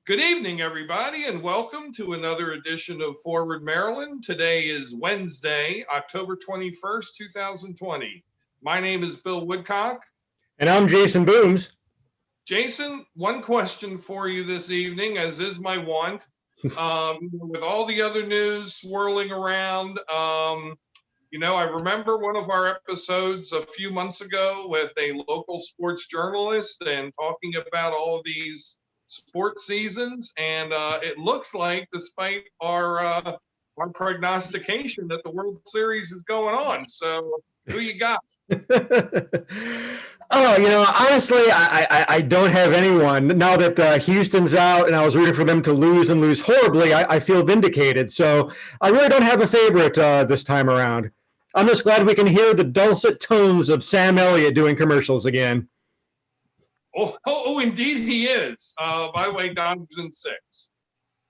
Good evening, everybody, and welcome to another edition of Forward Maryland. Today is Wednesday, October 21st, 2020. My name is Bill Woodcock. And I'm Jason Booms. Jason, one question for you this evening, as is my wont. With all the other news swirling around, I remember one of our episodes a few months ago with a local sports journalist and talking about all of these sports seasons, and it looks like, despite our prognostication, that the World Series is going on. So, who you got? Honestly, I don't have anyone. Now that Houston's out and I was rooting for them to lose and lose horribly, I feel vindicated. So I really don't have a favorite this time around. I'm just glad we can hear the dulcet tones of Sam Elliott doing commercials again. Oh, indeed he is. By the way, Don was in 6.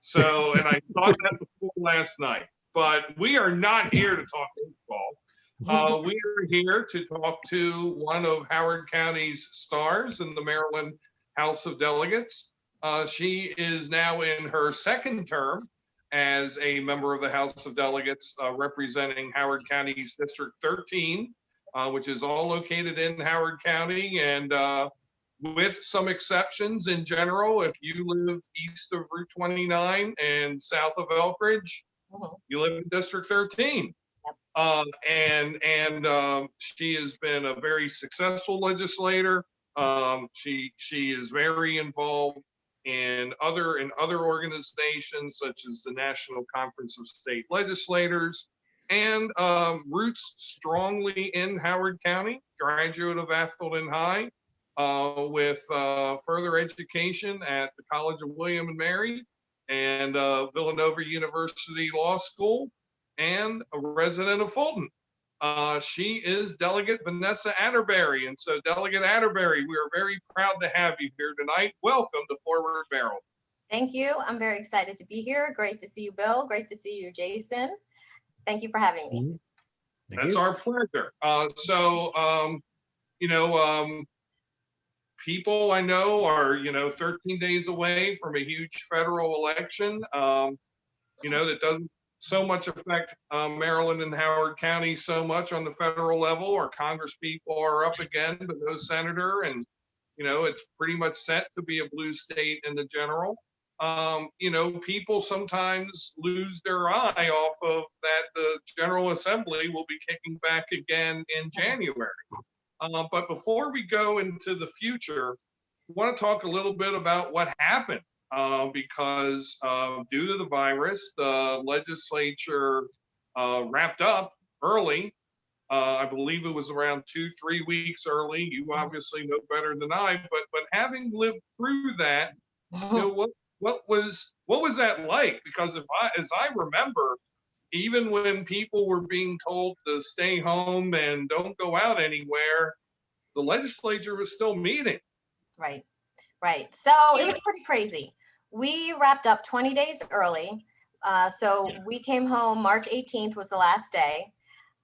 So, and I thought that before last night. But we are not here to talk baseball. We are here to talk to one of Howard County's stars in the Maryland House of Delegates. She is now in her second term as a member of the House of Delegates, representing Howard County's District 13, which is all located in Howard County. And with some exceptions in general, if you live east of Route 29 and south of Elkridge, you live in District 13. She has been a very successful legislator. She is very involved in other organizations such as the National Conference of State Legislators, and roots strongly in Howard County. Graduate of Atherton High, with further education at the College of William and Mary and Villanova University Law School, and a resident of Fulton. She is Delegate Vanessa Atterbeary. And so, Delegate Atterbeary, we are very proud to have you here tonight. Welcome to Forward Maryland. Thank you. I'm very excited to be here. Great to see you, Bill. Great to see you, Jason. Thank you for having me. That's our pleasure. People I know are, 13 days away from a huge federal election, that doesn't so much affect Maryland and Howard County so much on the federal level. Our Congress people are up again, but no senator, and it's pretty much set to be a blue state in the general. People sometimes lose their eye off of that. The General Assembly will be kicking back again in January. But before we go into the future, I want to talk a little bit about what happened. Because due to the virus, the legislature wrapped up early. I believe it was around 2-3 weeks early. You obviously know better than I, but having lived through that, what was that like? Because as I remember, even when people were being told to stay home and don't go out anywhere, the legislature was still meeting. Right. So it was pretty crazy. We wrapped up 20 days early. So we came home, March 18th was the last day.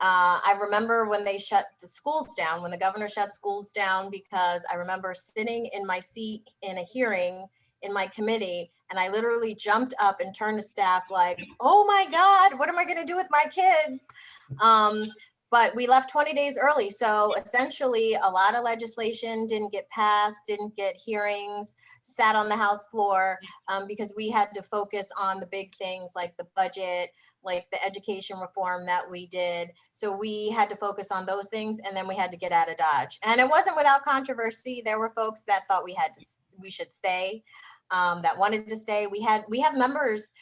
I remember when they shut the schools down, when the governor shut schools down, because I remember sitting in my seat in a hearing in my committee, and I literally jumped up and turned to staff like, oh my God, what am I going to do with my kids? But we left 20 days early. So essentially a lot of legislation didn't get passed, didn't get hearings, sat on the House floor, because we had to focus on the big things like the budget, like the education reform that we did. So we had to focus on those things, and then we had to get out of Dodge. And it wasn't without controversy. There were folks that thought we should stay, that wanted to stay. We have members,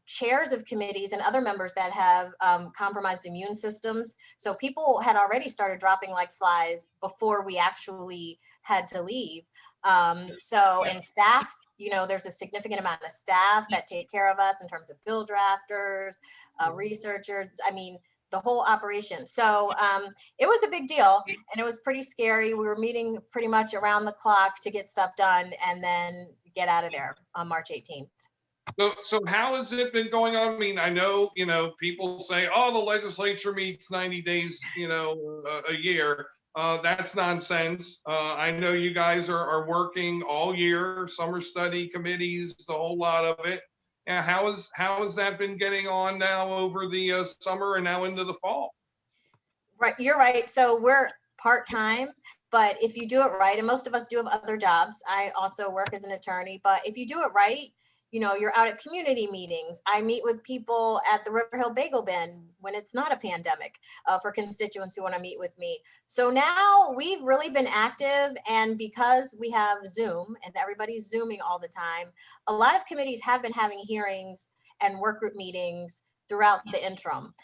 chairs of committees and other members that have compromised immune systems. So people had already started dropping like flies before we actually had to leave. And staff, there's a significant amount of staff that take care of us in terms of bill drafters, researchers, the whole operation. So it was a big deal, and it was pretty scary. We were meeting pretty much around the clock to get stuff done and then get out of there on March 18th. So how has it been going on? I know, people say, oh, the legislature meets 90 days, a year. That's nonsense. I know you guys are working all year, summer study committees, the whole lot of it. And how has that been getting on now over the summer and now into the fall? Right, you're right. So we're part-time, but if you do it right, and most of us do have other jobs. I also work as an attorney, but if you do it right, you're out at community meetings. I meet with people at the River Hill Bagel Bin when it's not a pandemic, for constituents who want to meet with me. So now we've really been active, and because we have Zoom and everybody's Zooming all the time, a lot of committees have been having hearings and work group meetings throughout the interim.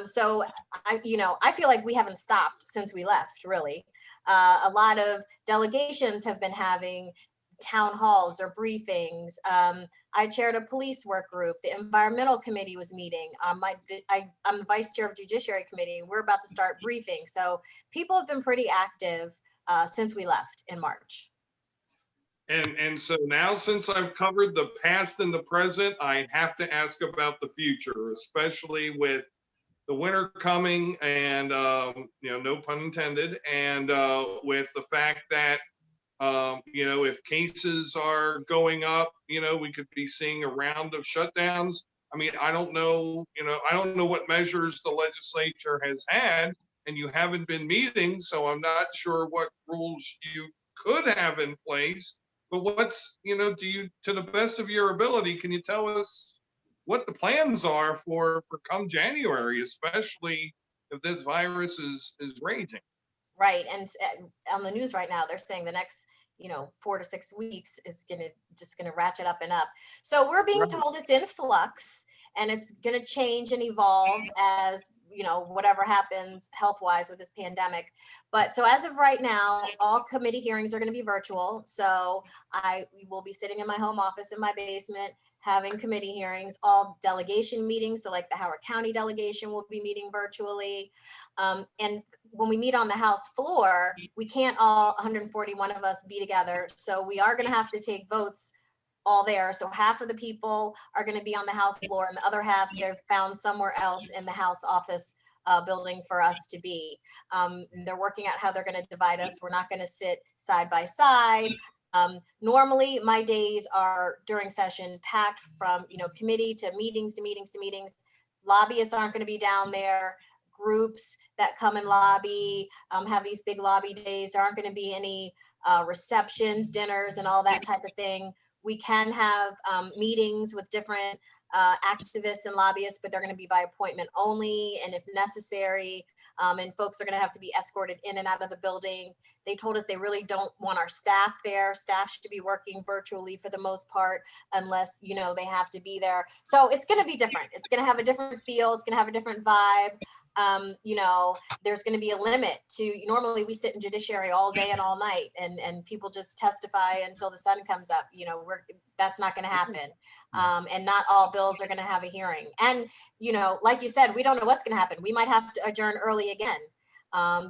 So I feel like we haven't stopped since we left, really. A lot of delegations have been having town halls or briefings. I chaired a police work group. The environmental committee was meeting. I'm the vice chair of judiciary committee. We're about to start briefing. So people have been pretty active since we left in March. And so now, since I've covered the past and the present, I have to ask about the future, especially with the winter coming and, no pun intended, and with the fact that, if cases are going up, we could be seeing a round of shutdowns. I mean, I don't know what measures the legislature has had, and you haven't been meeting, so I'm not sure what rules you could have in place. But to the best of your ability, can you tell us what the plans are for come January, especially if this virus is raging? Right. And on the news right now, they're saying the next, 4 to 6 weeks is just gonna ratchet up and up. So we're being Right. told it's in flux, and it's gonna change and evolve as, whatever happens health wise with this pandemic. But so as of right now, all committee hearings are gonna be virtual. So I will be sitting in my home office in my basement having committee hearings, all delegation meetings. So like the Howard County delegation will be meeting virtually. And when we meet on the House floor, we can't all 141 of us be together. So we are going to have to take votes all there. So half of the people are going to be on the House floor, and the other half they've found somewhere else in the House office building for us to be. They're working out how they're going to divide us. We're not going to sit side by side. Normally my days are during session packed from, committee to meetings to meetings to meetings. Lobbyists aren't going to be down there. Groups that come and lobby have these big lobby days. There aren't going to be any receptions, dinners, and all that type of thing. We can have meetings with different activists and lobbyists, but they're going to be by appointment only, and if necessary. And folks are going to have to be escorted in and out of the building. They told us they really don't want our staff there. Staff should be working virtually for the most part, unless, they have to be there. So it's going to be different. It's going to have a different feel. It's going to have a different vibe. There's going to be a limit to, normally we sit in judiciary all day and all night, and people just testify until the sun comes up. That's not going to happen. And not all bills are going to have a hearing. And, like you said, we don't know what's going to happen. We might have to adjourn early again.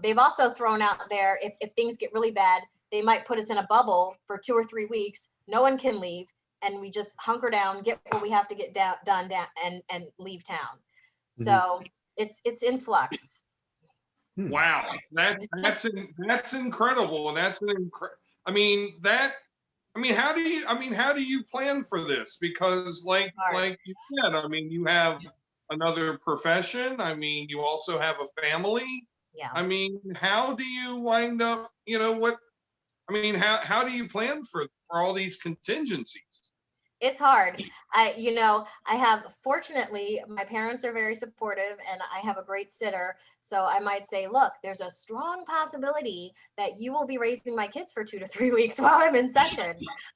They've also thrown out there, if things get really bad, they might put us in a bubble for 2 or 3 weeks. No one can leave, and we just hunker down, get what we have to get done, and leave town. So it's in flux. Wow, that's incredible, and that's how do you plan for this? Because like you said, you have another profession. You also have a family. Yeah. How do you wind up? How do you plan for all these contingencies? It's hard. Fortunately, my parents are very supportive, and I have a great sitter. So I might say, look, there's a strong possibility that you will be raising my kids for 2 to 3 weeks while I'm in session.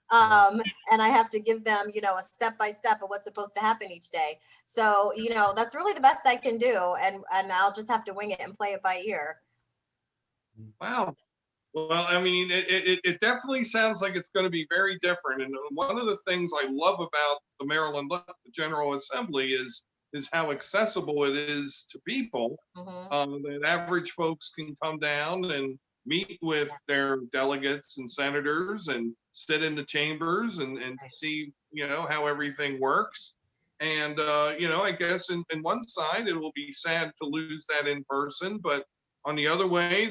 And I have to give them, a step-by-step of what's supposed to happen each day. So, that's really the best I can do. And I'll just have to wing it and play it by ear. Wow. Well, it definitely sounds like it's going to be very different. And one of the things I love about the Maryland General Assembly is how accessible it is to people. That average folks can come down and meet with their delegates and senators and sit in the chambers and see, how everything works. And, I guess in one side, it will be sad to lose that in person, but on the other way,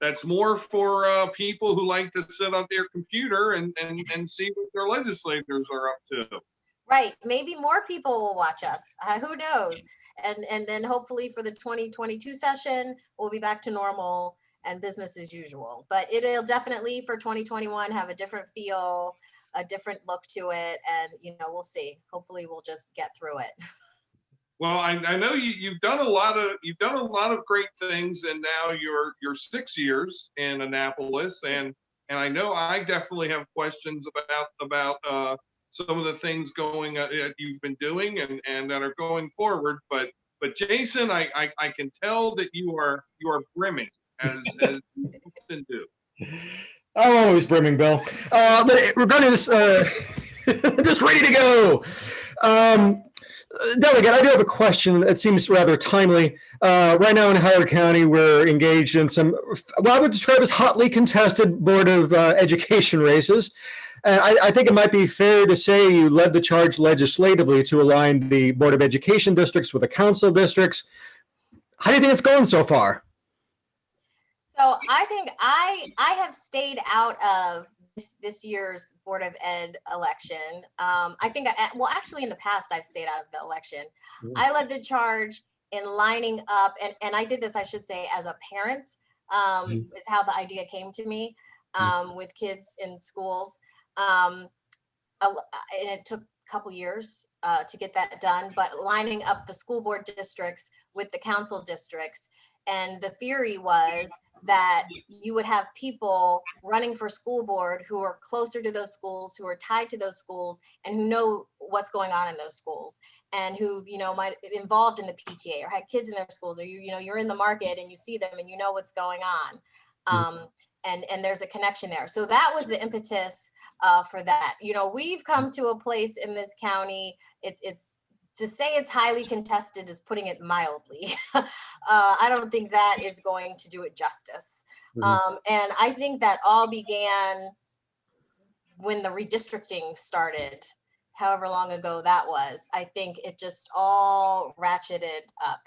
that's more for people who like to sit at their computer and see what their legislators are up to. Right. Maybe more people will watch us. Who knows? And then hopefully for the 2022 session, we'll be back to normal and business as usual. But it'll definitely for 2021 have a different feel, a different look to it. And, we'll see. Hopefully we'll just get through it. Well, I know you've done a lot of great things, and now you're 6 years in Annapolis, and I know I definitely have questions about some of the things you've been doing and that are going forward. But Jason, I can tell that you are brimming as you often do. I'm always brimming, Bill. But regarding this, just ready to go. Delegate, I do have a question that seems rather timely. Right now in Howard County, we're engaged in some, what I would describe as hotly contested Board of Education races. And I think it might be fair to say you led the charge legislatively to align the Board of Education districts with the council districts. How do you think it's going so far? So I think I have stayed out of this year's Board of Ed election. I think, actually in the past, I've stayed out of the election. I led the charge in lining up, and I did this, I should say, as a parent, is how the idea came to me, with kids in schools. And it took a couple years to get that done, but lining up the school board districts with the council districts. And the theory was that you would have people running for school board who are closer to those schools, who are tied to those schools, and who know what's going on in those schools, and who might be involved in the PTA or had kids in their schools, or you're in the market and you see them and you know what's going on, and there's a connection there. So that was the impetus for that. We've come to a place in this county. It's to say it's highly contested is putting it mildly. I don't think that is going to do it justice. And I think that all began when the redistricting started, however long ago that was. I think it just all ratcheted up,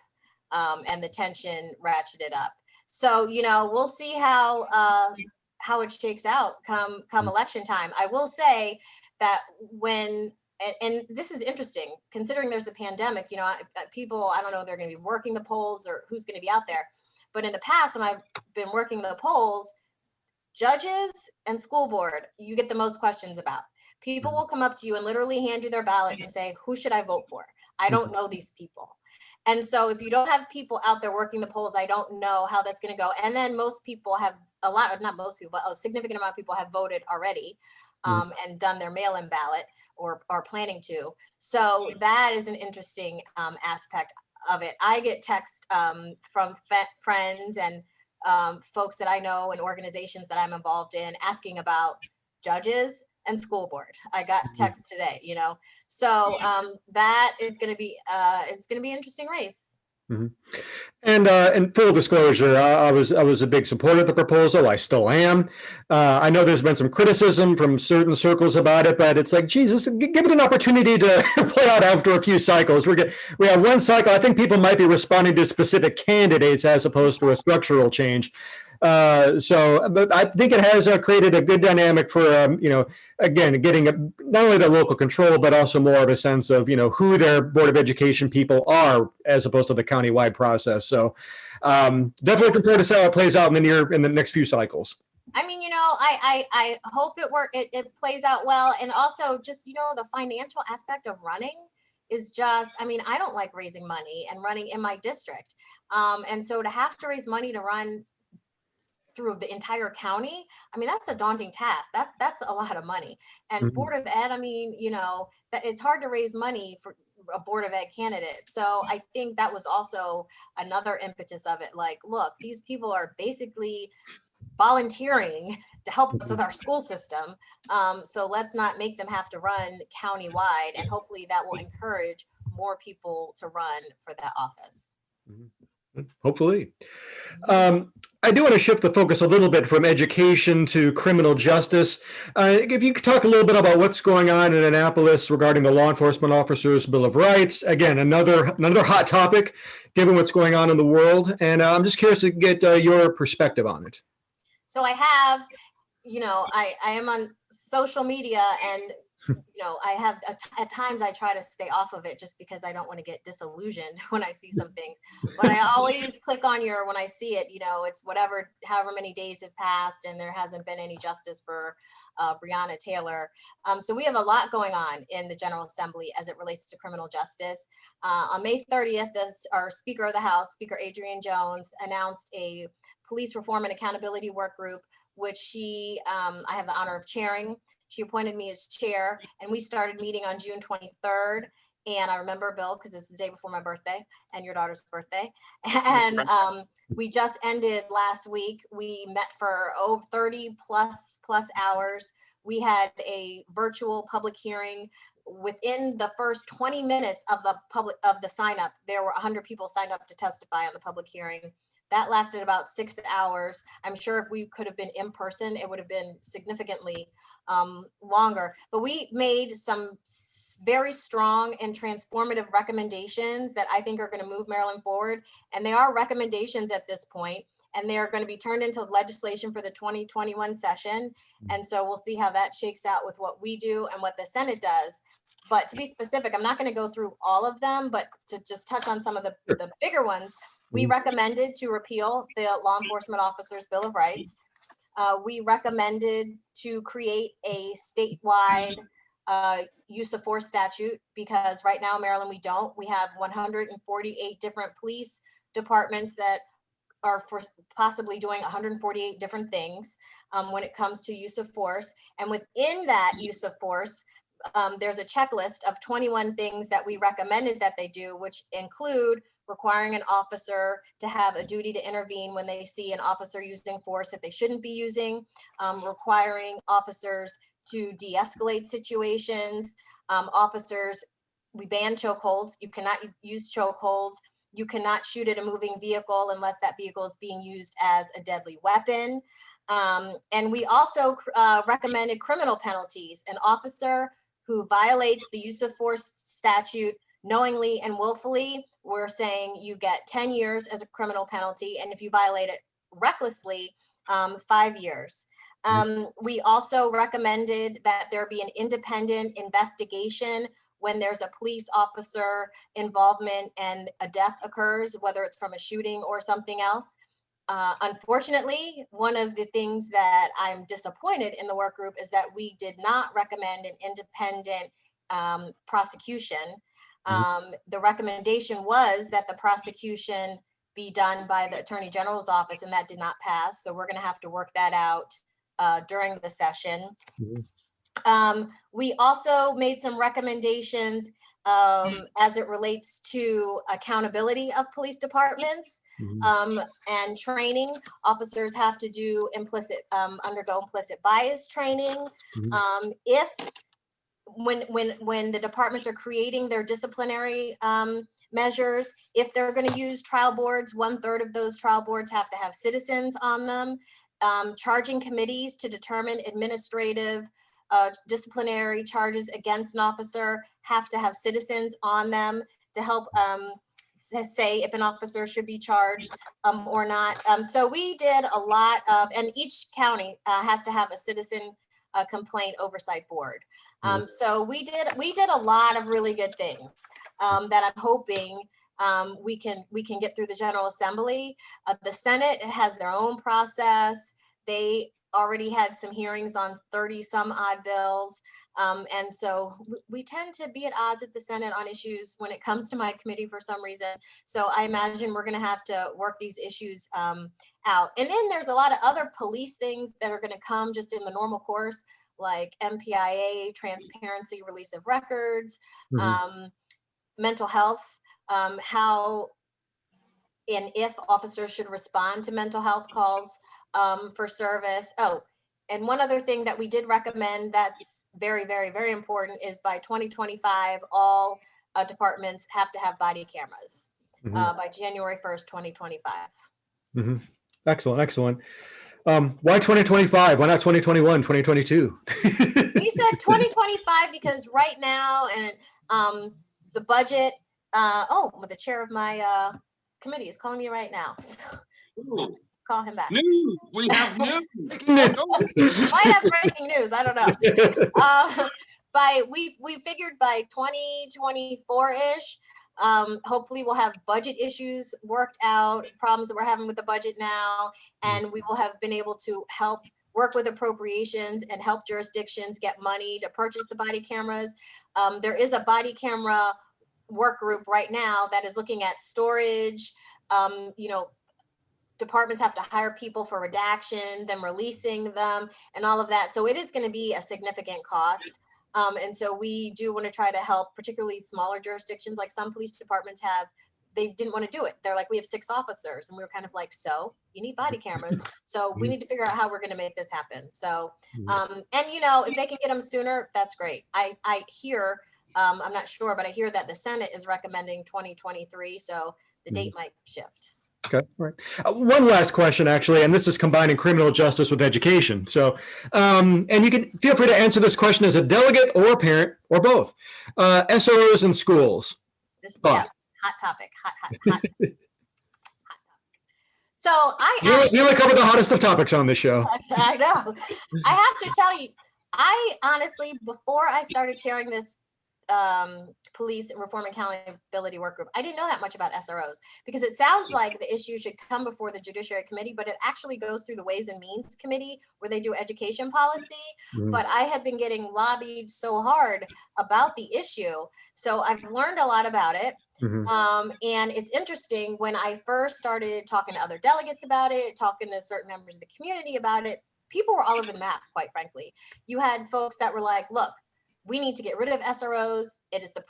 and the tension ratcheted up. So, we'll see how it shakes out come election time. I will say that and this is interesting, considering there's a pandemic, people, I don't know if they're going to be working the polls or who's going to be out there. But in the past, when I've been working the polls, judges and school board, you get the most questions about. People will come up to you and literally hand you their ballot and say, who should I vote for? I don't know these people. And so if you don't have people out there working the polls, I don't know how that's going to go. And then most people have not most people, but a significant amount of people have voted already. And done their mail-in ballot or are planning to. So that is an interesting aspect of it. I get text from friends and folks that I know and organizations that I'm involved in asking about judges and school board. I got text today, So that is going to be it's going to be an interesting race. And in full disclosure, I was a big supporter of the proposal. I still am. I know there's been some criticism from certain circles about it, but it's like, Jesus, give it an opportunity to play out after a few cycles. We have one cycle. I think people might be responding to specific candidates as opposed to a structural change. But I think it has created a good dynamic for, again, getting not only the local control, but also more of a sense of, who their Board of Education people are as opposed to the county-wide process. So definitely looking forward to see how it plays out in the next few cycles. I mean, I hope it plays out well. And also just, the financial aspect of running is just, I don't like raising money and running in my district. And so to have to raise money to run through the entire county, that's a daunting task. That's a lot of money. And Board of Ed, that it's hard to raise money for a Board of Ed candidate. So I think that was also another impetus of it. Like, look, these people are basically volunteering to help us with our school system. So let's not make them have to run countywide, and hopefully that will encourage more people to run for that office. Hopefully. I do want to shift the focus a little bit from education to criminal justice. If you could talk a little bit about what's going on in Annapolis regarding the Law Enforcement Officers Bill of Rights. Again, another hot topic, given what's going on in the world. And I'm just curious to get your perspective on it. So I have, I am on social media, and I have at times I try to stay off of it just because I don't want to get disillusioned when I see some things. But I always click on when I see it, it's whatever, however many days have passed and there hasn't been any justice for Breonna Taylor. So we have a lot going on in the General Assembly as it relates to criminal justice. On May 30th, our Speaker of the House, Speaker Adrienne Jones, announced a police reform and accountability work group, which I have the honor of chairing. She appointed me as chair, and we started meeting on June 23rd. And I remember, Bill, because this is the day before my birthday and your daughter's birthday. And we just ended last week. We met for 30 plus hours. We had a virtual public hearing. Within the first 20 minutes of the sign up, there were 100 people signed up to testify on the public hearing. That lasted about 6 hours. I'm sure if we could have been in person, it would have been significantly longer. But we made some very strong and transformative recommendations that I think are going to move Maryland forward. And they are recommendations at this point, and they are going to be turned into legislation for the 2021 session. And so we'll see how that shakes out with what we do and what the Senate does. But to be specific, I'm not going to go through all of them, but to just touch on some of the bigger ones. We recommended to repeal the Law Enforcement Officers Bill of Rights. We recommended to create a statewide use of force statute, because right now in Maryland we don't. We have 148 different police departments that are possibly doing 148 different things when it comes to use of force. And within that use of force, there's a checklist of 21 things that we recommended that they do, which include requiring an officer to have a duty to intervene when they see an officer using force that they shouldn't be using, requiring officers to de-escalate situations. We ban chokeholds. You cannot use chokeholds. You cannot shoot at a moving vehicle unless that vehicle is being used as a deadly weapon. And we also recommended criminal penalties. An officer who violates the use of force statute knowingly and willfully, we're saying you get 10 years as a criminal penalty. And if you violate it recklessly, 5 years. We also recommended that there be an independent investigation when there's a police officer involvement and a death occurs, whether it's from a shooting or something else. Unfortunately, one of the things that I'm disappointed in the work group is that we did not recommend an independent prosecution. The recommendation was that the prosecution be done by the Attorney General's office, and that did not pass. So we're going to have to work that out during the session. We also made some recommendations as it relates to accountability of police departments and training. Officers have to do undergo implicit bias training. When the departments are creating their disciplinary measures, if they're going to use trial boards, 1/3 of those trial boards have to have citizens on them. Charging committees to determine administrative disciplinary charges against an officer have to have citizens on them to help say if an officer should be charged or not. So we did a lot of, and each county has to have a citizen complaint oversight board. So we did a lot of really good things that I'm hoping we can get through the General Assembly. The Senate has their own process. They already had some hearings on 30 some odd bills. And so we tend to be at odds at the Senate on issues when it comes to my committee for some reason. So I imagine we're going to have to work these issues out. And then there's a lot of other police things that are going to come just in the normal course, like MPIA, transparency, release of records, mental health, how and if officers should respond to mental health calls for service. Oh, and one other thing that we did recommend that's very, very, very important is by 2025, all departments have to have body cameras. by January 1st, 2025. Excellent, excellent. Why 2025? Why not 2021, 2022? We said 2025 because right now, and the budget, the chair of my committee is calling me right now. Ooh, Call him back. news. We have news. Might have breaking news. I don't know. We figured by 2024-ish, hopefully we'll have budget issues worked out, problems that we're having with the budget now, and we will have been able to help work with appropriations and help jurisdictions get money to purchase the body cameras. There is a body camera work group right now that is looking at storage. Departments have to hire people for redaction, then releasing them, and all of that. So it is going to be a significant cost. And so we do want to try to help, particularly smaller jurisdictions, like some police departments they didn't want to do it. They're like, we have 6 officers. And we were kind of like, so you need body cameras. So we need to figure out how we're going to make this happen. So, if they can get them sooner, that's great. I hear, I'm not sure, but I hear that the Senate is recommending 2023. So the date might shift. Okay, all right. One last question, actually, and this is combining criminal justice with education. So, and you can feel free to answer this question as a delegate or a parent or both. SROs in schools. This is hot topic. Hot. So you only cover the hottest of topics on this show. I know. I have to tell you, I honestly, before I started chairing this police reform and accountability work group, I didn't know that much about SROs, because it sounds like the issue should come before the Judiciary Committee, but it actually goes through the Ways and Means Committee where they do education policy. But I have been getting lobbied so hard about the issue. So I've learned a lot about it. And it's interesting, when I first started talking to other delegates about it, talking to certain members of the community about it, people were all over the map, quite frankly. You had folks that were like, look, we need to get rid of SROs. It is the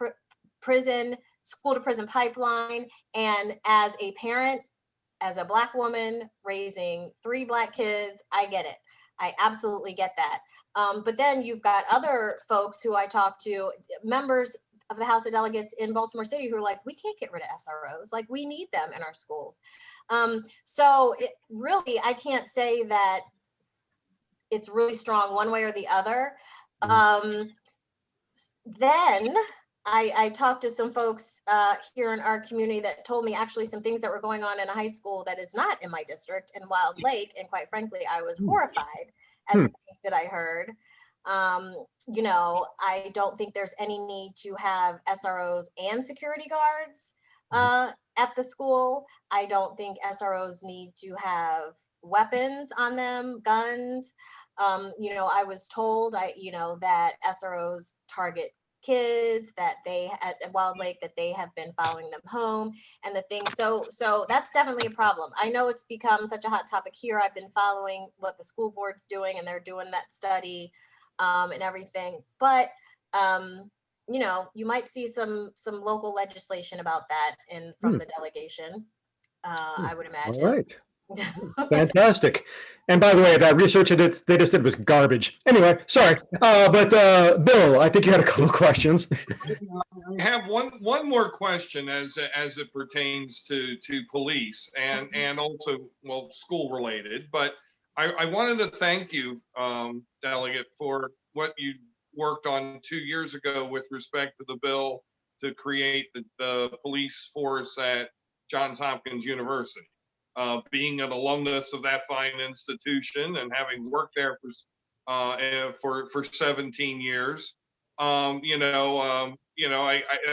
school to prison pipeline. And as a parent, as a Black woman raising 3 Black kids, I get it. I absolutely get that. But then you've got other folks who I talk to, members of the House of Delegates in Baltimore City, who are like, we can't get rid of SROs. Like, we need them in our schools. So really, I can't say that it's really strong one way or the other. Then I talked to some folks here in our community that told me actually some things that were going on in a high school that is not in my district in Wild Lake. And quite frankly, I was horrified at the things that I heard. I don't think there's any need to have SROs and security guards at the school. I don't think SROs need to have weapons on them, guns. I was told that SROs target kids, that they at Wild Lake, that they have been following them home and the thing. So that's definitely a problem. I know it's become such a hot topic here. I've been following what the school board's doing, and they're doing that study and everything. But you might see some local legislation about that from the delegation. I would imagine. All right. Fantastic. And by the way, that research they just did was garbage. Anyway, sorry. But Bill, I think you had a couple of questions. I have one more question as it pertains to police and also, school related. But I wanted to thank you, Delegate, for what you worked on 2 years ago with respect to the bill to create the police force at Johns Hopkins University. Being an alumnus of that fine institution and having worked there for 17 years, that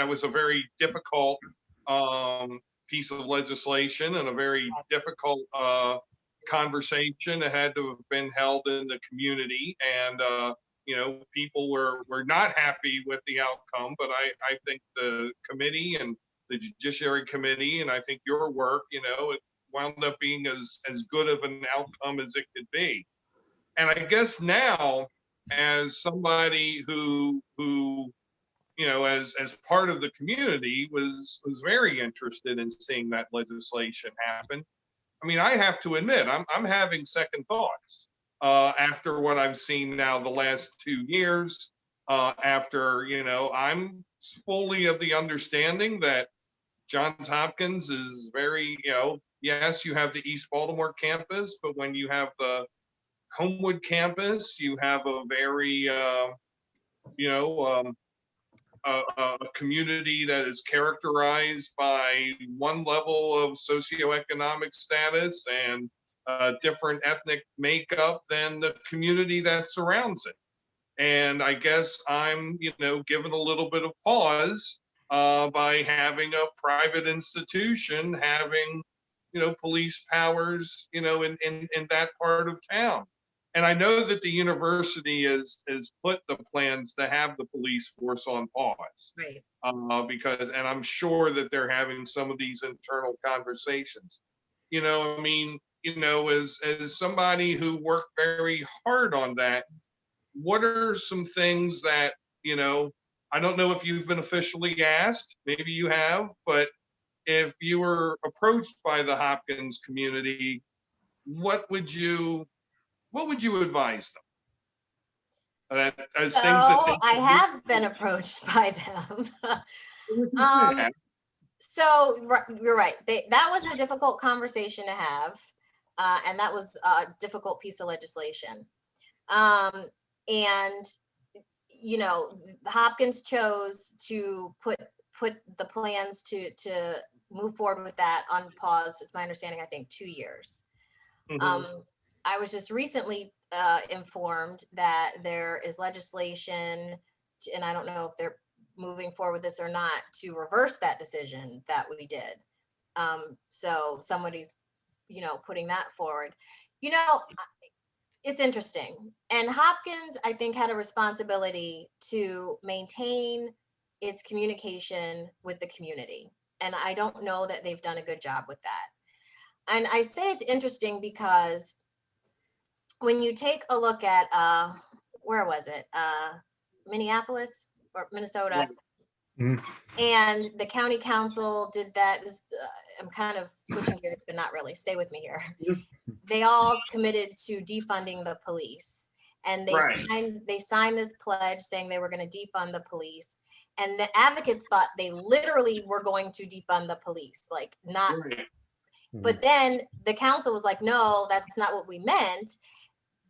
was a very difficult piece of legislation and a very difficult conversation that had to have been held in the community. And people were not happy with the outcome, but I think the committee and the Judiciary Committee, and I think your work, it wound up being as good of an outcome as it could be. And I guess now, as somebody who as part of the community was very interested in seeing that legislation happen, I mean, I have to admit, I'm having second thoughts after what I've seen now the last 2 years. I'm fully of the understanding that Johns Hopkins is very, yes, you have the East Baltimore campus, but when you have the Homewood campus, you have a very, you know, a community that is characterized by one level of socioeconomic status and different ethnic makeup than the community that surrounds it. And I guess I'm, given a little bit of pause by having a private institution having, police powers, in that part of town. And I know that the university has put the plans to have the police force on pause. Right. And I'm sure that they're having some of these internal conversations. I mean, as somebody who worked very hard on that, what are some things that, I don't know if you've been officially asked, maybe you have, but if you were approached by the Hopkins community, what would you advise them? As So things that I have been approached by them. You're right. That was a difficult conversation to have. And that was a difficult piece of legislation. And Hopkins chose to put the plans to move forward with that on pause. It's my understanding, I think 2 years. I was just recently informed that there is legislation, and I don't know if they're moving forward with this or not, to reverse that decision that we did. So somebody's, putting that forward. It's interesting. And Hopkins, I think, had a responsibility to maintain its communication with the community. And I don't know that they've done a good job with that. And I say it's interesting because when you take a look at, where was it? Minneapolis or Minnesota. And the county council did that. I'm kind of switching gears, but not really. Stay with me here. They all committed to defunding the police, and they signed this pledge saying they were going to defund the police. And the advocates thought they literally were going to defund the police, like not. But then the council was like, no, that's not what we meant.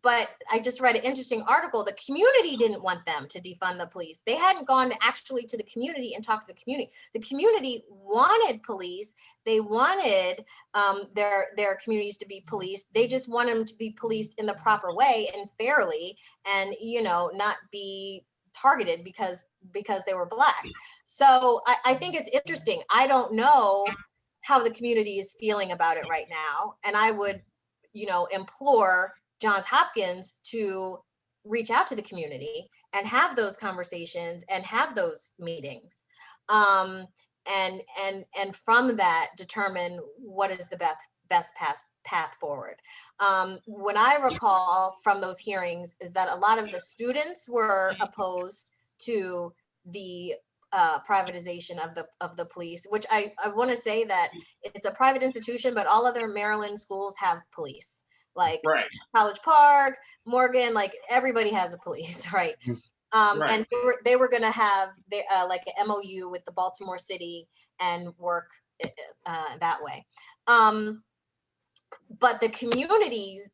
But I just read an interesting article. The community didn't want them to defund the police. They hadn't gone to the community and talked to the community. The community wanted police. They wanted their communities to be policed. They just want them to be policed in the proper way and fairly, and not be targeted because they were Black. So I think it's interesting. I don't know how the community is feeling about it right now, and I would implore Johns Hopkins to reach out to the community and have those conversations and have those meetings, and from that determine what is the best path forward. What I recall from those hearings is that a lot of the students were opposed to the privatization of the police, which I want to say that it's a private institution, but all other Maryland schools have police. Like College Park, Morgan, like everybody has a police, right? And they were going to have like an MOU with the Baltimore City and work that way. But the communities,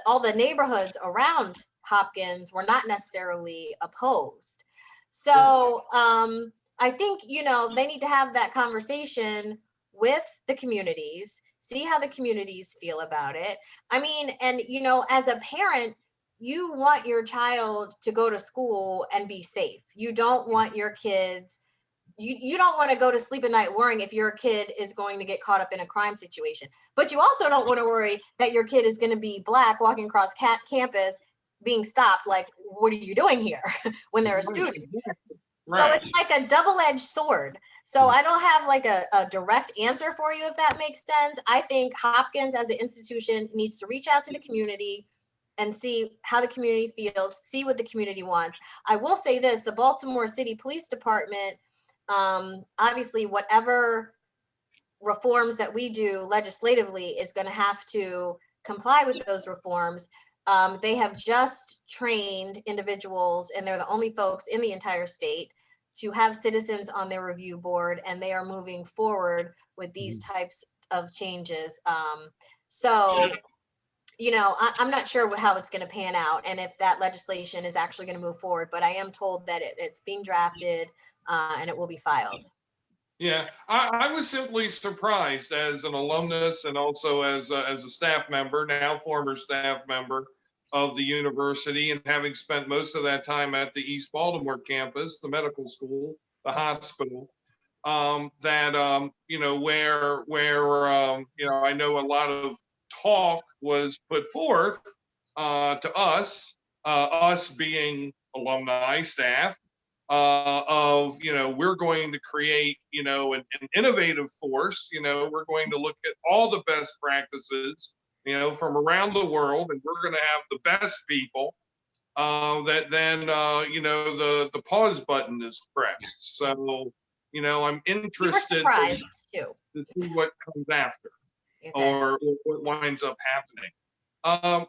all the neighborhoods around Hopkins were not necessarily opposed. So I think they need to have that conversation with the communities. See how the communities feel about it. I mean, and as a parent, you want your child to go to school and be safe. You don't want your kids, you don't want to go to sleep at night worrying if your kid is going to get caught up in a crime situation. But you also don't want to worry that your kid is going to be Black walking across campus being stopped. Like, what are you doing here when they're a student? So it's like a double-edged sword. So I don't have like a direct answer for you, if that makes sense. I think Hopkins as an institution needs to reach out to the community and see how the community feels, see what the community wants. I will say this, the Baltimore City Police Department, obviously whatever reforms that we do legislatively is going to have to comply with those reforms. They have just trained individuals, and they're the only folks in the entire state to have citizens on their review board, and they are moving forward with these types of changes. So, I'm not sure how it's going to pan out and if that legislation is actually going to move forward, but I am told that it's being drafted and it will be filed. Yeah, I was simply surprised as an alumnus and also as a staff member, now former staff member of the university, and having spent most of that time at the East Baltimore campus, the medical school, the hospital, where I know a lot of talk was put forth to us being alumni staff, we're going to create an innovative force. We're going to look at all the best practices from around the world, and we're going to have the best people. That then the pause button is pressed. So I'm You were interested surprised too. to see what comes after, Okay. or what winds up happening.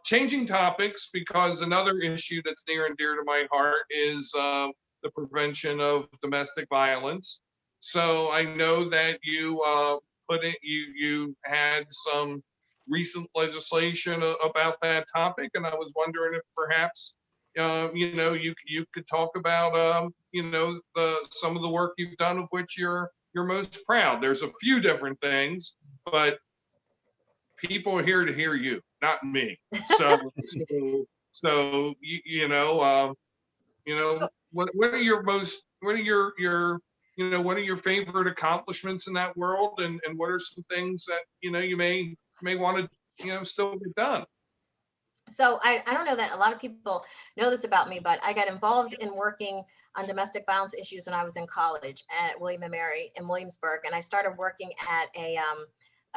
Changing topics, because another issue that's near and dear to my heart is the prevention of domestic violence. So I know that you you had some recent legislation about that topic, and I was wondering if perhaps you could talk about some of the work you've done of which you're most proud. There's a few different things, but people are here to hear you, not me. So what are your what are your favorite accomplishments in that world, and what are some things that you may want to still get done? So I don't know that a lot of people know this about me, but I got involved in working on domestic violence issues when I was in college at William and Mary in Williamsburg, and I started working at a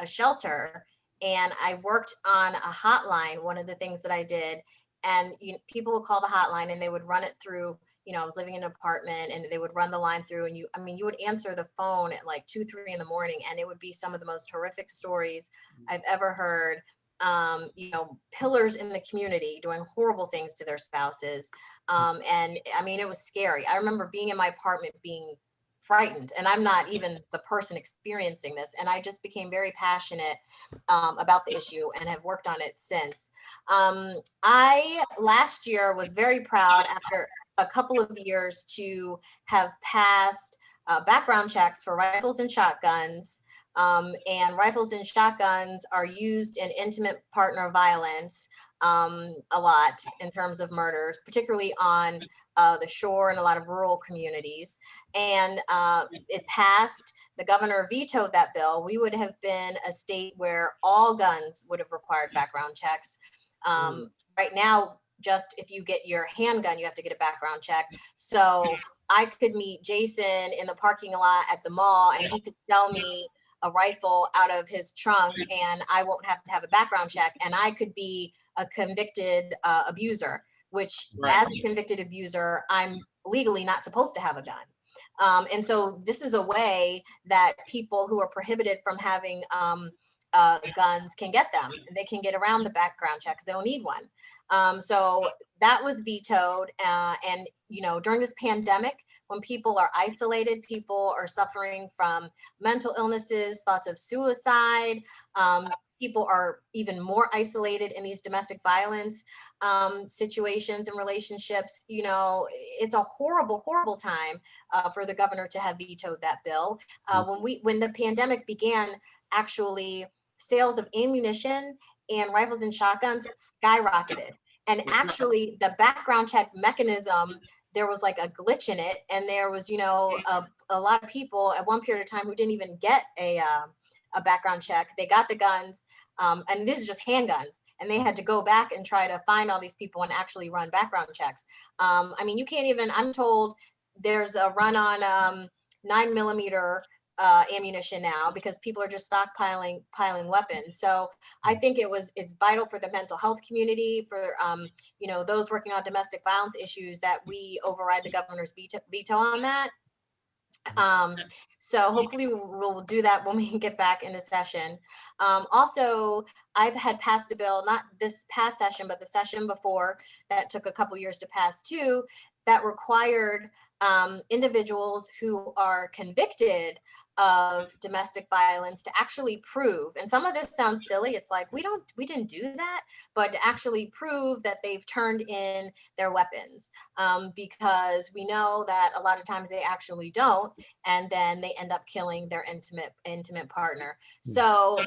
shelter, and I worked on a hotline. One of the things that I did, and people would call the hotline, and they would run it through. I was living in an apartment, and they would run the line through, and you would answer the phone at like 2, 3 in the morning, and it would be some of the most horrific stories I've ever heard. Pillars in the community doing horrible things to their spouses. And I mean, it was scary. I remember being in my apartment being frightened, and I'm not even the person experiencing this. And I just became very passionate about the issue and have worked on it since. I last year was very proud after a couple of years to have passed background checks for rifles and shotguns. And rifles and shotguns are used in intimate partner violence a lot in terms of murders, particularly on the shore and a lot of rural communities. And it passed. The governor vetoed that bill. We would have been a state where all guns would have required background checks. Right now, just if you get your handgun, you have to get a background check. So I could meet Jason in the parking lot at the mall, and he could sell me a rifle out of his trunk, and I won't have to have a background check, and I could be a convicted abuser, which Right. as a convicted abuser, I'm legally not supposed to have a gun. And so this is a way that people who are prohibited from having guns can get them. They can get around the background check because they don't need one. So that was vetoed. And, during this pandemic, when people are isolated, people are suffering from mental illnesses, thoughts of suicide. People are even more isolated in these domestic violence situations and relationships. It's a horrible, horrible time for the governor to have vetoed that bill. When the pandemic began, actually, sales of ammunition and rifles and shotguns skyrocketed. And actually, the background check mechanism, there was like a glitch in it, and there was, a lot of people at one period of time who didn't even get a background check. They got the guns, and this is just handguns, and they had to go back and try to find all these people and actually run background checks. You can't even. I'm told there's a run on 9mm ammunition now because people are just stockpiling weapons. So I think it's vital for the mental health community, for those working on domestic violence issues, that we override the governor's veto on that. So hopefully we'll do that when we get back into session. Also, I've had passed a bill, not this past session, but the session before, that took a couple years to pass too, that required individuals who are convicted of domestic violence to actually prove, and some of this sounds silly, it's like we didn't do that, but to actually prove that they've turned in their weapons, because we know that a lot of times they actually don't, and then they end up killing their intimate partner. So,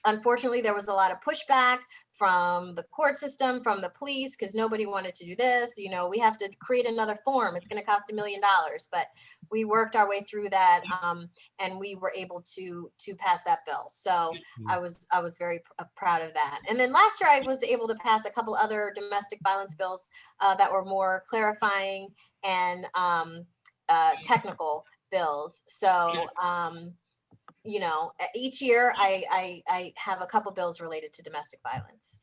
unfortunately, there was a lot of pushback from the court system, from the police, because nobody wanted to do this. We have to create another form. It's going to cost $1 million, but we worked our way through that, and we were able to pass that bill. So I was very proud of that. And then last year I was able to pass a couple other domestic violence bills that were more clarifying and technical bills. So each year I have a couple bills related to domestic violence.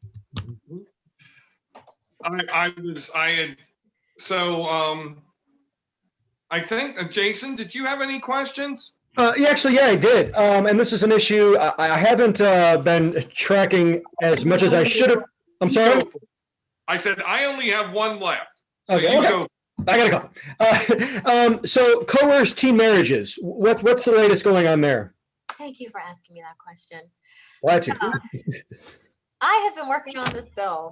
I think, Jason, did you have any questions? Yeah, I did. And this is an issue I haven't been tracking as much as I should have. I'm sorry? I said, I only have one left. So Okay. you go. I gotta go. So coerced teen marriages, what's the latest going on there? Thank you for asking me that question. Glad to. I have been working on this bill.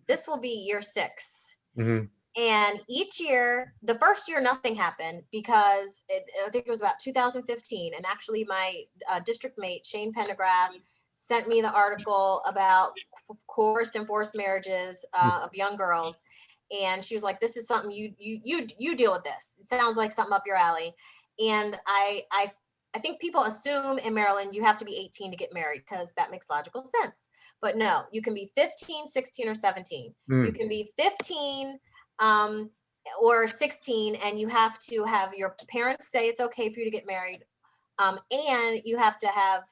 This will be year 6. Mm-hmm. And each year, the first year, nothing happened because I think it was about 2015. And actually my district mate, Shane Pendergrass, sent me the article about coerced and forced marriages of young girls. And she was like, this is something you deal with this. It sounds like something up your alley. And I think people assume in Maryland you have to be 18 to get married because that makes logical sense. But no, you can be 15, 16, or 17. You can be 15 or 16, and you have to have your parents say it's okay for you to get married. And you have to have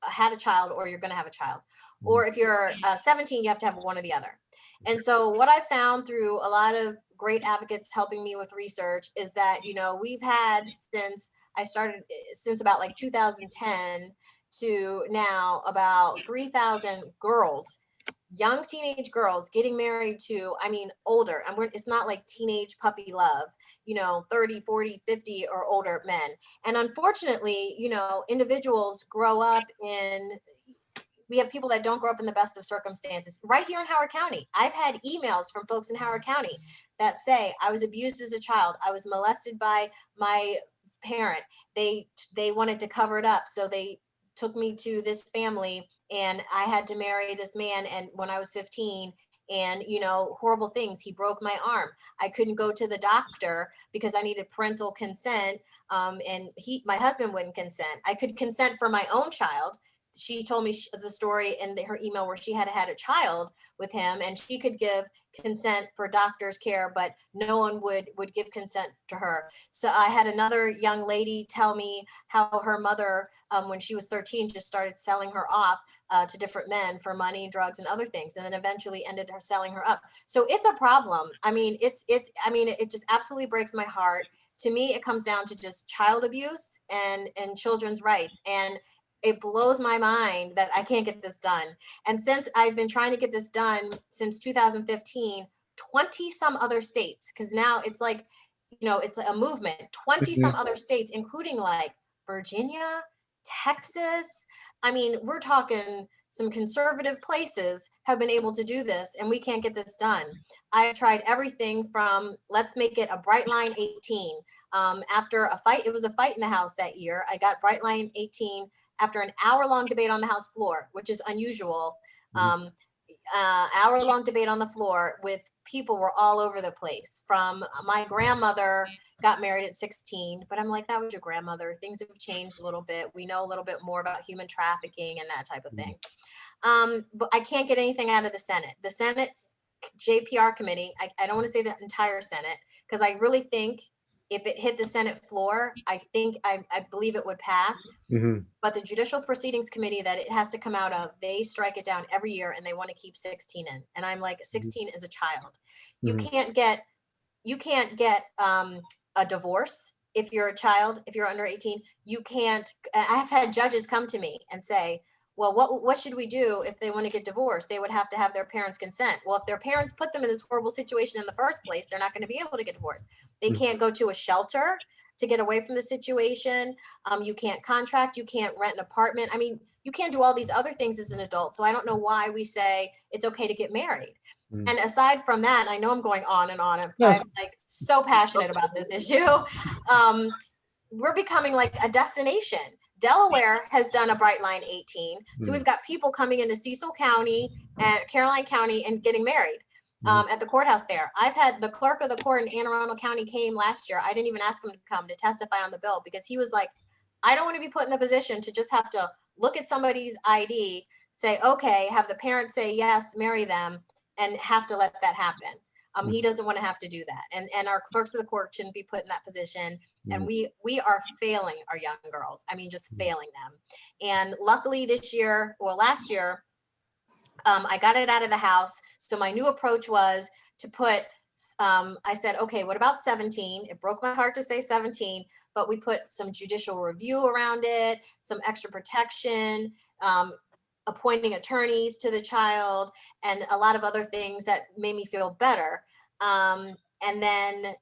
had a child, or you're going to have a child. Or if you're 17, you have to have one or the other. And so what I found through a lot of great advocates helping me with research is that, we've had since about like 2010 to now about 3,000 girls, young teenage girls getting married to, older, and it's not like teenage puppy love, 30, 40, 50 or older men. And unfortunately, individuals grow up we have people that don't grow up in the best of circumstances. Right here in Howard County, I've had emails from folks in Howard County that say, I was abused as a child. I was molested by my parent. They wanted to cover it up. So they took me to this family and I had to marry this man. And when I was 15, and horrible things, he broke my arm. I couldn't go to the doctor because I needed parental consent. And my husband wouldn't consent. I could consent for my own child. She told me the story in her email where she had had a child with him, and she could give consent for doctor's care, but no one would give consent to her. So I had another young lady tell me how her mother, when she was 13, just started selling her off to different men for money, drugs, and other things, and then eventually ended her selling her up. So it's a problem. It just absolutely breaks my heart. To me, it comes down to just child abuse and children's rights. And it blows my mind that I can't get this done. And since I've been trying to get this done since 2015, 20 some other states, because now it's like, it's a movement, 20 some other states, including like Virginia, Texas. We're talking some conservative places have been able to do this, and we can't get this done. I've tried everything from let's make it a bright line 18. After a fight, it was a fight in the House that year. I got bright line 18 after an hour-long debate on the House floor, which is unusual. Hour-long debate on the floor with people were all over the place. From my grandmother got married at 16, but I'm like, that was your grandmother. Things have changed a little bit. We know a little bit more about human trafficking and that type of thing. But I can't get anything out of the Senate. The Senate's JPR committee, I don't want to say the entire Senate, because I really think if it hit the Senate floor, I believe it would pass. But the Judicial Proceedings Committee that it has to come out of, they strike it down every year, and they want to keep 16 in. And I'm like, 16 is a child. You can't get a divorce if you're a child, if you're under 18. You can't. I've had judges come to me and say, well, what should we do if they want to get divorced? They would have to have their parents' consent. Well, if their parents put them in this horrible situation in the first place, they're not going to be able to get divorced. They can't go to a shelter to get away from the situation. You can't contract, you can't rent an apartment. I mean, you can't do all these other things as an adult. So I don't know why we say it's okay to get married. And aside from that, I know I'm going on and on. I'm like so passionate about this issue. We're becoming like a destination. Delaware has done a Bright Line 18. So we've got people coming into Cecil County and Caroline County and getting married at the courthouse there. I've had the clerk of the court in Anne Arundel County came last year. I didn't even ask him to come to testify on the bill because he was like, I don't want to be put in the position to just have to look at somebody's ID, say, okay, have the parents say yes, marry them, and have to let that happen. He doesn't want to have to do that. And our clerks of the court shouldn't be put in that position. And we are failing our young girls. I mean, just failing them. And luckily last year, I got it out of the house. So my new approach was to put, I said, okay, what about 17? It broke my heart to say 17, but we put some judicial review around it, some extra protection, appointing attorneys to the child, and a lot of other things that made me feel better. And then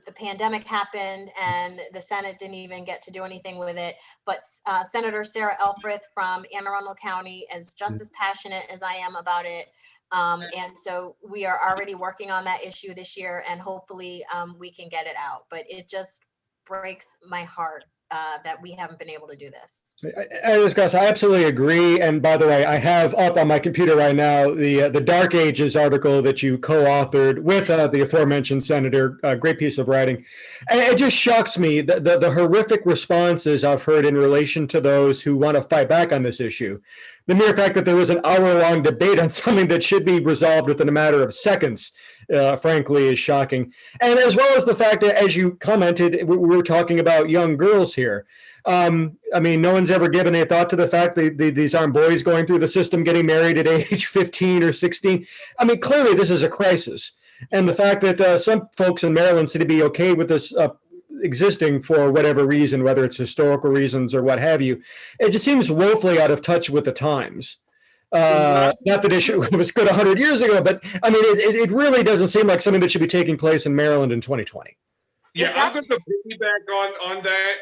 the pandemic happened and the Senate didn't even get to do anything with it. But Senator Sarah Elfreth from Anne Arundel County is just as passionate as I am about it. And so we are already working on that issue this year, and hopefully we can get it out. But it just breaks my heart that we haven't been able to do this. I absolutely agree. And by the way, I have up on my computer right now the Dark Ages article that you co-authored with the aforementioned senator. A great piece of writing. And it just shocks me the horrific responses I've heard in relation to those who want to fight back on this issue. The mere fact that there was an hour-long debate on something that should be resolved within a matter of seconds, frankly, is shocking. And as well as the fact that, as you commented, we were talking about young girls here. I mean, no one's ever given a thought to the fact that these aren't boys going through the system getting married at age 15 or 16. I mean, clearly this is a crisis. And the fact that some folks in Maryland seem to be okay with this existing for whatever reason, whether it's historical reasons or what have you, it just seems woefully out of touch with the times. Not that it was good 100 years ago, but I mean, it really doesn't seem like something that should be taking place in Maryland in 2020. Yeah, I'm going to piggyback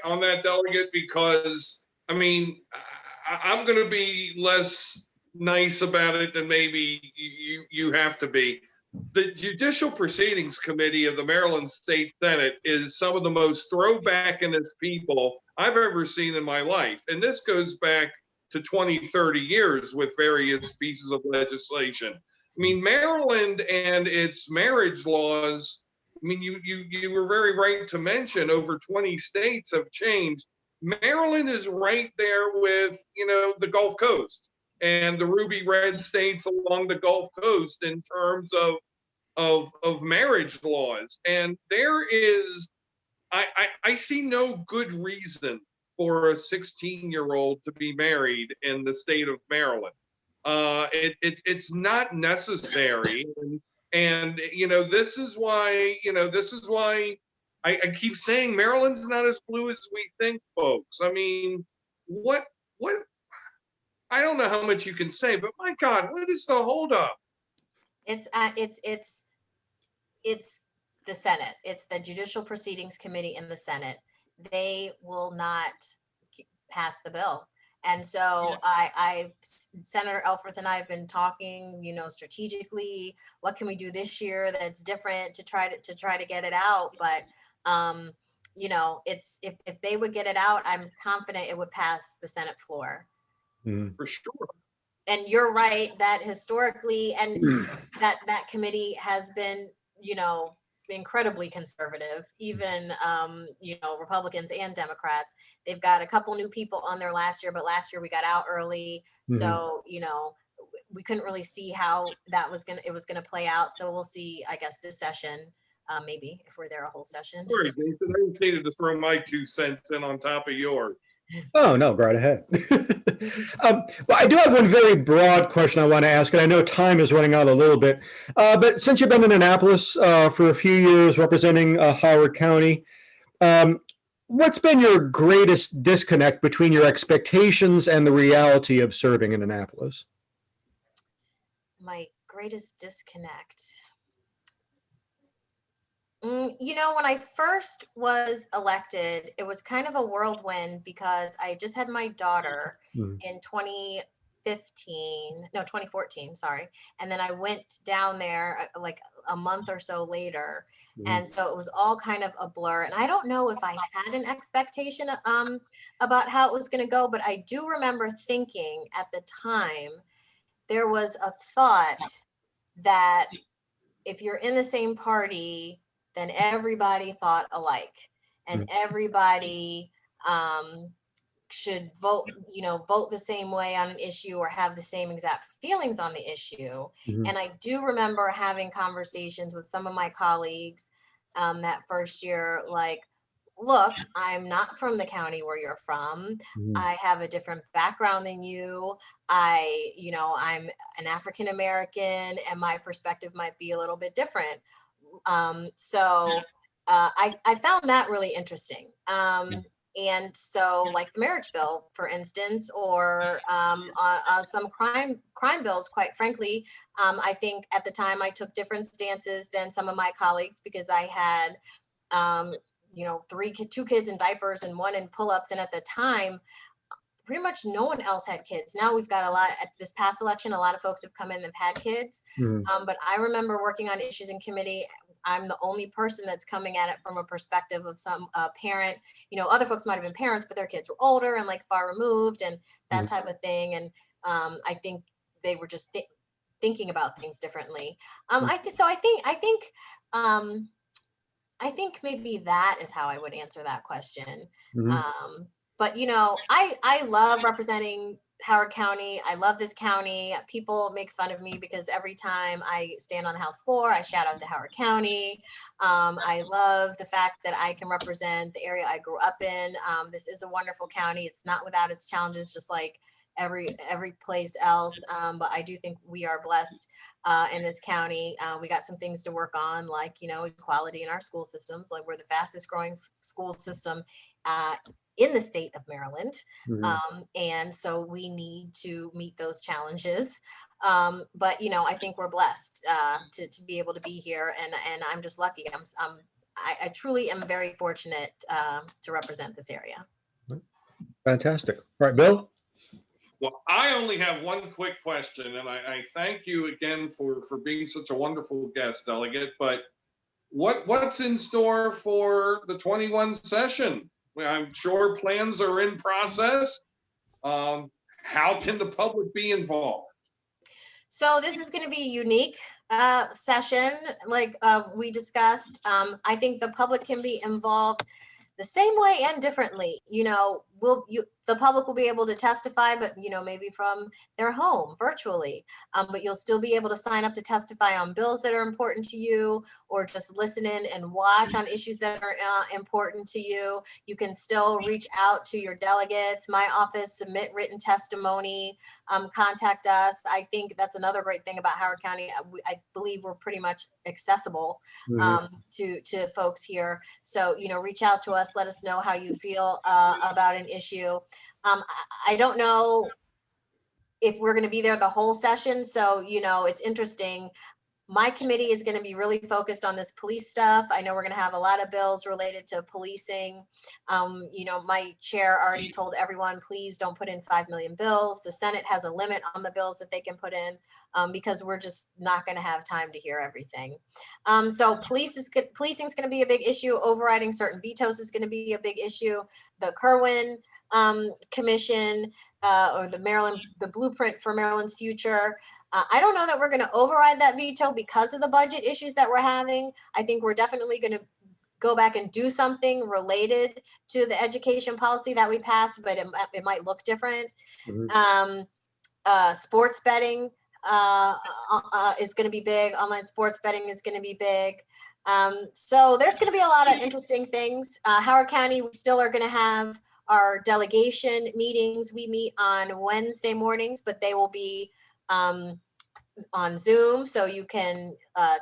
on that, Delegate, because I mean, I'm going to be less nice about it than maybe you have to be. The Judicial Proceedings Committee of the Maryland State Senate is some of the most throwbackingest people I've ever seen in my life. And this goes back to 20, 30 years with various pieces of legislation. I mean, Maryland and its marriage laws, I mean, you were very right to mention over 20 states have changed. Maryland is right there with, the Gulf Coast and the ruby red states along the Gulf Coast in terms of marriage laws. And there is, I see no good reason for a 16-year-old to be married in the state of Maryland. It's not necessary. And this is why I keep saying Maryland's not as blue as we think, folks. I mean, what I don't know how much you can say, but my God, what is the holdup? It's the Senate. It's the Judicial Proceedings Committee in the Senate. They will not pass the bill. And so Senator Elfreth and I have been talking, strategically, what can we do this year that's different to try to get it out? But, it's if they would get it out, I'm confident it would pass the Senate floor. For sure. And you're right that historically, and that committee has been, incredibly conservative, even, Republicans and Democrats. They've got a couple new people on there last year, but last year we got out early. So, we couldn't really see how it was going to play out. So we'll see, I guess, this session, maybe if we're there a whole session. Sorry, Jason, I just needed to throw my 2 cents in on top of yours. Oh, no, go right ahead. Well, I do have one very broad question I want to ask, and I know time is running out a little bit. But since you've been in Annapolis for a few years representing Howard County, What's been your greatest disconnect between your expectations and the reality of serving in Annapolis? My greatest disconnect. When I first was elected, it was kind of a whirlwind because I just had my daughter Mm, in 2014, sorry. And then I went down there like a month or so later. mhm, And so it was all kind of a blur. And I don't know if I had an expectation about how it was going to go, but I do remember thinking at the time there was a thought that if you're in the same party, then everybody thought alike and mm, everybody um, should vote the same way on an issue or have the same exact feelings on the issue. mhm, And I do remember having conversations with some of my colleagues that first year, like, look, I'm not from the county where you're from. mhm, I have a different background than you. I'm an African American and my perspective might be a little bit different. I found that really interesting. And so, like the marriage bill, for instance, or some crime bills, quite frankly, I think at the time I took different stances than some of my colleagues because I had um, two kids in diapers and one in pull-ups, and at the time pretty much no one else had kids. Now we've got a lot at this past election. A lot of folks have come in and have had kids. mhm, But I remember working on issues in committee. I'm the only person that's coming at it from a perspective of some parent. Other folks might have been parents, but their kids were older and like far removed and that mhm, type of thing. And I think they were just thinking about things differently. Um, I think maybe that is how I would answer that question. mhm. But I love representing Howard County. I love this county. People make fun of me because every time I stand on the House floor, I shout out to Howard County. I love the fact that I can represent the area I grew up in. This is a wonderful county. It's not without its challenges, just like every place else. But I do think we are blessed in this county. We got some things to work on, like, equality in our school systems. Like, we're the fastest growing school system in the state of Maryland. Mhm. And so we need to meet those challenges. But, I think we're blessed to be able to be here. And I'm just lucky. I truly am very fortunate to represent this area. Fantastic. All right, Bill? Well, I only have one quick question, and I thank you again for being such a wonderful guest, Delegate. But what's in store for the 21 session? Well, I'm sure plans are in process. How can the public be involved? So this is going to be a unique session, like we discussed. I think the public can be involved the same way and differently. The public will be able to testify, but maybe from their home virtually. But you'll still be able to sign up to testify on bills that are important to you, or just listen in and watch on issues that are important to you. You can still reach out to your delegates, my office, submit written testimony, contact us. I think that's another great thing about Howard County. I believe we're pretty much accessible Mhm, to folks here. So, reach out to us, let us know how you feel about an issue. I don't know if we're going to be there the whole session. So, it's interesting. My committee is going to be really focused on this police stuff. I know we're going to have a lot of bills related to policing. My chair already told everyone, please don't put in 5 million bills. The Senate has a limit on the bills that they can put in because we're just not going to have time to hear everything. So policing is going to be a big issue. Overriding certain vetoes is going to be a big issue. The Kerwin Commission or the blueprint for Maryland's future. I don't know that we're going to override that veto because of the budget issues that we're having. I think we're definitely going to go back and do something related to the education policy that we passed, but it might look different. mhm, Sports betting is going to be big. Online sports betting is going to be big. So there's going to be a lot of interesting things. Howard County, we still are going to have our delegation meetings. We meet on Wednesday mornings, but they will be on Zoom, so you can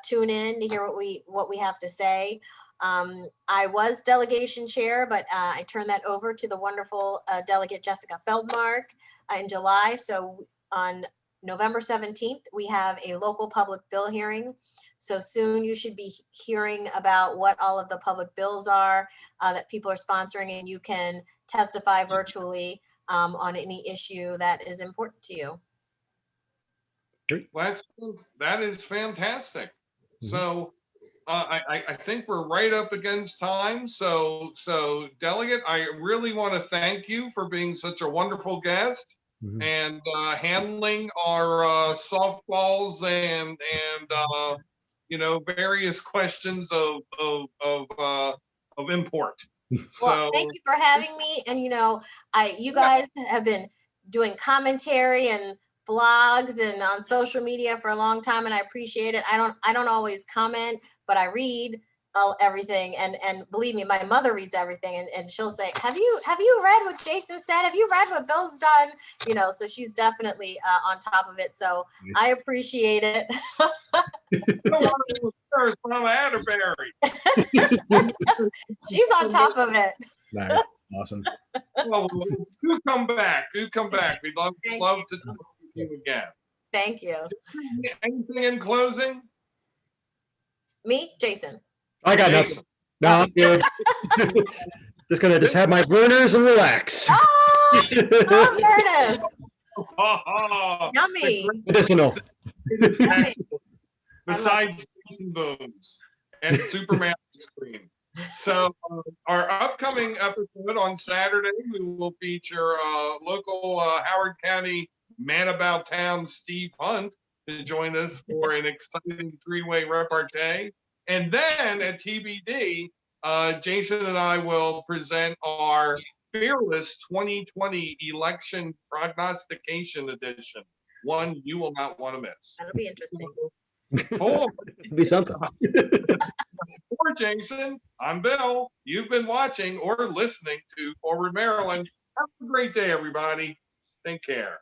tune in to hear what we have to say. I was delegation chair, but I turned that over to the wonderful Delegate Jessica Feldmark in July. So on November 17th, we have a local public bill hearing. So soon you should be hearing about what all of the public bills are that people are sponsoring, and you can testify virtually on any issue that is important to you. That is fantastic. So I think we're right up against time. So Delegate, I really want to thank you for being such a wonderful guest and handling our softballs and various questions of import. Well, thank you for having me. And you guys have been doing commentary and blogs and on social media for a long time, and I appreciate it. I don't always comment, but I read everything, and believe me, my mother reads everything, and she'll say, have you read what Jason said? Have you read what Bill's done? So she's definitely on top of it. So I appreciate it. First, Mama Atterbeary. She's on top of it. Nice. Awesome. Well, do come back. We'd love to talk with you again. Thank you. Anything in closing? Me, Jason. I got nothing. No, I'm good. Just gonna have my burners and relax. Oh, burners. Yummy. Medicinal. Besides booms and Superman ice cream. So our upcoming episode on Saturday, we will feature local Howard County man about town Steve Hunt to join us for an exciting three-way repartee. And then at TBD, Jason and I will present our Fearless 2020 Election Prognostication Edition, one you will not want to miss. That'll be interesting. Cool. It'll be something. For Jason, I'm Bill. You've been watching or listening to Forward Maryland. Have a great day, everybody. Take care.